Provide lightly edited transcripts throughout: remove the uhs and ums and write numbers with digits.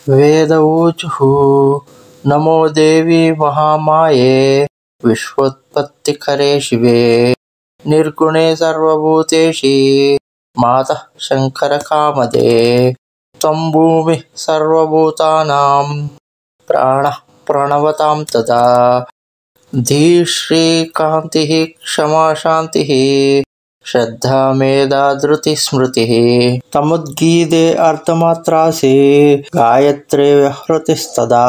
वेदऊचुः नमो देवी महामाये विश्वोत्पत्तिकरे शिवे निर्गुणे सर्वभूतेषि मातः शङ्करकामदे त्वं भूमिः सर्वभूतानां प्राणः प्रणवतां तदा धीश्रीकान्तिः क्षमा शान्तिः श्रद्धा मेधा धृतिः स्मृतिः तमुद्गीते अर्धमात्रासि गायत्री व्यहृतिस्तदा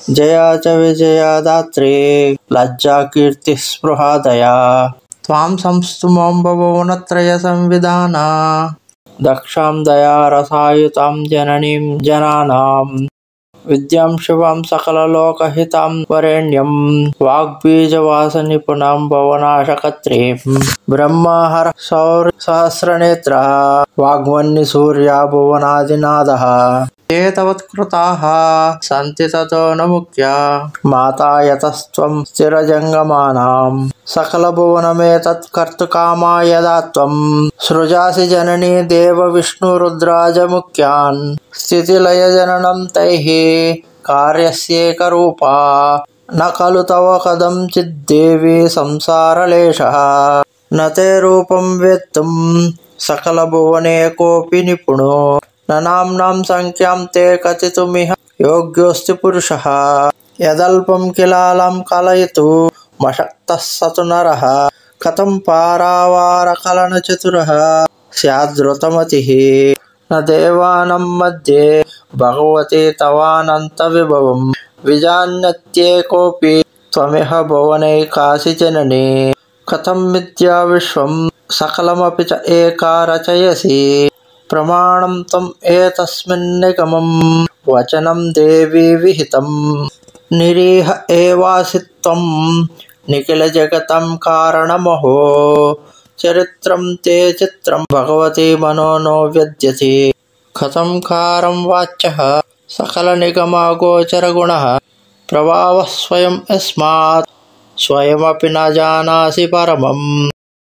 जया च विजया दात्री लज्जा कीर्तिः स्पृहा दया त्वां संस्तुमं भुवनत्रयसंविधाना दक्षां दयारसायुतां जननीं जनानां विद्यां शिवां सकललोकहितां वरेण्यं वाग्बीजवासनिपुणां भवनाशकत्रीं ब्रह्माहर सहस्रनेत्रः वाग्वह्निसूर्या भुवनादिनादः ते तवत्कृताः सन्ति ततो न मुख्या माता यतस्त्वं स्थिरजङ्गमानां सकलभुवनमेतत्कर्तुकामा यदा त्वं सृजासि जननी देवविष्णुरुद्राजमुख्यान् स्थितिलयजननं तैः कार्यस्येकरूपा न खलु तव कथंचिद्देवी संसारलेशः न ते रूपं वेत्तुं सकलभुवने कोऽपि निपुणो न नाम्नां संख्यां ते कथितुमिह योग्योऽस्ति पुरुषः यदल्पं किलालं कलयितुमशक्तः स तु नरः कथं पारावारकलनचतुरः स्याद्धृतमतिः न देवानां मध्ये भगवति तवानन्तविभवं विजानत्येकोऽपि त्वमिह भुवनैकासि जननी कथं मिथ्या विश्वं सकलमपि च एका रचयसि प्रमाणं त्वम् एतस्मिन्निगमं वचनं देवी विहितं निरीह एवासि त्वं निखिलजगतं कारणमहो चरित्रं ते चित्रं भगवती मनो नो व्यद्यते कथं कारं वाच्यः सकलनिगमगोचरगुणः प्रभावः स्वयं यस्मात् स्वयमपि न जानासि परमम्